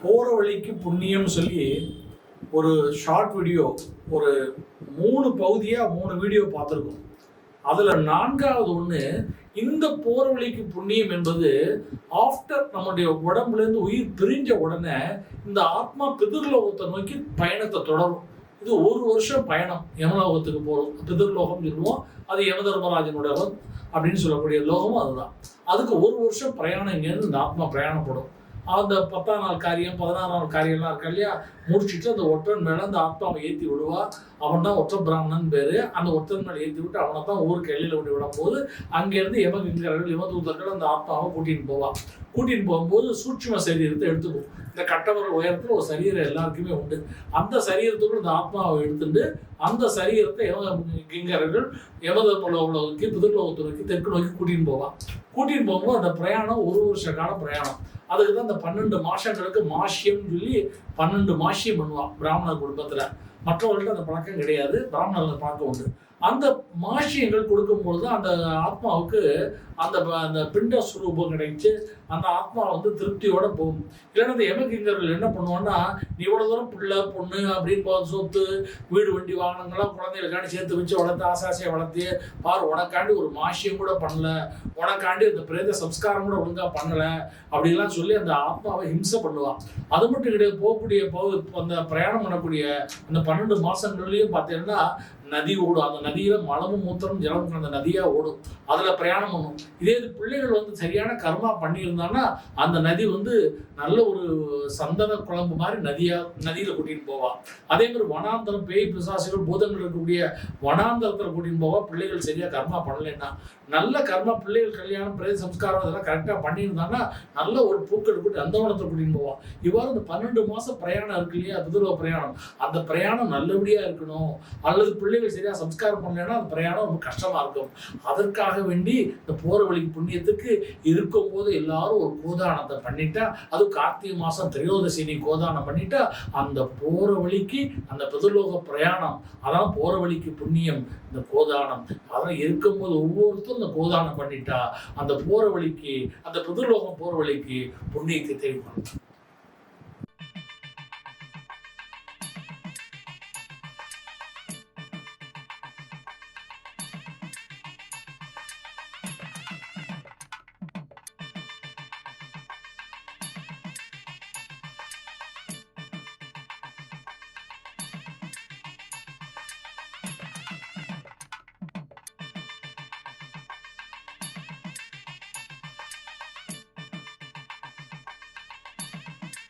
போகிற வழிக்கு புண்ணியம் சொல்லி ஒரு ஷார்ட் வீடியோ, ஒரு 3 பகுதியாக 3 வீடியோ பார்த்துருக்கோம். அதில் 4வது ஒன்று, இந்த போகிற வழிக்கு புண்ணியம் என்பது ஆஃப்டர் நம்முடைய உடம்புலேருந்து உயிர் பிரிஞ்ச உடனே இந்த ஆத்மா பிதிர்லோகத்தை நோக்கி பயணத்தை தொடரும். இது 1 வருஷம் பயணம். யமலோகத்துக்கு போகிறோம், பிதிர்லோகம் சொல்லுவோம். அது யமதர்மராஜனுடைய அப்படின்னு சொல்லக்கூடிய லோகமும் அதுதான். அதுக்கு 1 வருஷம் பிரயாணம் இங்கேருந்து இந்த ஆத்மா பிரயாணப்படும். அந்த 10ஆம் நாள் காரியம் 16ஆம் நாள் காரியம்லாம் இருக்கா இல்லையா, முடிச்சுட்டு அந்த ஒற்றன் மேலே அந்த ஆத்மாவை ஏற்றி விடுவா. அவன் தான் ஒற்ற பிராமணன் பேர். அந்த ஒற்றன் மேலே ஏற்றி விட்டு அவனை தான் ஊருக்கு எல்லையில் விட்டு விடும் போது அங்கேருந்து யமகிங்கர்கள் யமதூதர்கள் அந்த ஆத்மாவை கூட்டின்னு போவான். கூட்டின்னு போகும்போது சூட்சும சரீரத்தை எடுத்துக்கும். இந்த கட்டவர்கள் உயரத்தில் ஒரு சரீரம் எல்லாருக்குமே உண்டு. அந்த சரீரத்துக்குள்ள இந்த ஆத்மாவை எடுத்துட்டு அந்த சரீரத்தை யமகிங்கர்கள் யமதர்மலோகத்துக்கு பிதிர்லோகத்தை நோக்கி தெற்கு நோக்கி கூட்டின்னு போவான். கூட்டின்னு போகும்போது அந்த பிரயாணம் 1 வருஷ கால பிரயாணம். அதுக்கு தான் இந்த 12 மாசங்களுக்கு மாசியம் சொல்லி 12 மாசியம் பண்ணுவான் பிராமணர் குடும்பத்தில். மற்றவர்கள்ட்ட அந்த பழக்கம் கிடையாது, பிராமணர்கள் பழக்கம் உண்டு. அந்த மாசியங்கள் கொடுக்கும்பொழுது அந்த ஆத்மாவுக்கு அந்த பிண்ட சுரூபம் கிடைச்சு அந்த ஆத்மா திருப்தியோட போகும். இல்லைன்னா அந்த யமகிங்கர்கள் என்ன பண்ணுவான்னா, நீ இவ்வளோ தூரம் பிள்ளை பொண்ணு அப்படின்னு சொத்து வீடு வண்டி வாகனங்கள்லாம் குழந்தைகளுக்காண்டி சேர்த்து வச்சு வளர்த்து ஆசாசியை வளர்த்து பாரு, உனக்காண்டி ஒரு மாசியம் கூட பண்ணல, உனக்காண்டி அந்த பிரேத சம்ஸ்காரம் கூட ஒழுங்காக பண்ணலை அப்படின்லாம் சொல்லி அந்த ஆத்மாவை ஹிம்சை பண்ணுவான். அது மட்டும் கிடையாது, போகக்கூடிய அந்த பிரயாணம் பண்ணக்கூடிய அந்த 12 மாசங்கள்லையும் பார்த்தீங்கன்னா நதி ஓடும். அந்த நதியில மலமும் மூத்திரம் ஜலம் அந்த நதியா ஓடும். அதுல பிரயாணம் பண்ணும். இதே இது பிள்ளைகள் சரியான கர்மா பண்ணியிருந்தான்னா அந்த நதி நல்ல ஒரு சந்தன குழம்பு மாதிரி நதியில கூட்டிட்டு போவா. அதே மாதிரி வனாந்தரம் பேய் பிசாசுகள் பூதங்கள் இருக்கக்கூடிய வனாந்தரத்துல கூட்டிட்டு போவா. பிள்ளைகள் சரியா கர்மா பண்ணலைன்னா நல்ல கர்மா, பிள்ளைகள் கல்யாணம் பிரேத சம்ஸ்காரம் அதெல்லாம் கரெக்டா பண்ணியிருந்தாங்கன்னா நல்ல ஒரு பூக்கள் கூட்டி அந்த வனத்தை கூட்டிட்டு போவா. இவ்வாறு இந்த 12 மாசம் பிரயாணம் இருக்கு இல்லையா, பிதுர்லோக பிரயாணம், அந்த பிரயாணம் நல்லபடியா இருக்கணும். அல்லது பிள்ளைகள் சரியா சம்ஸ்காரம் பண்ணலைன்னா அந்த பிரயாணம் ரொம்ப கஷ்டமா இருக்கும். அதற்காக வேண்டி இந்த போற வழிக்கு புண்ணியத்துக்கு இருக்கும் போது எல்லாரும் ஒரு கோதானத்தை பண்ணிட்டா, அது கார்த்திகை மாசம் திரையோதசினி கோதானம் பண்ணிட்டா அந்த போற வழிக்கு அந்த பிதுர்லோக பிரயாணம், அதான் போற வழிக்கு புண்ணியம். இந்த கோதானம் அதெல்லாம் இருக்கும்போது ஒவ்வொருத்தரும் இந்த கோதானம் பண்ணிட்டா அந்த போற வழிக்கு, அந்த பிதுர்லோகம் போற வழிக்கு புண்ணியத்தை தெரிவிக்கணும்.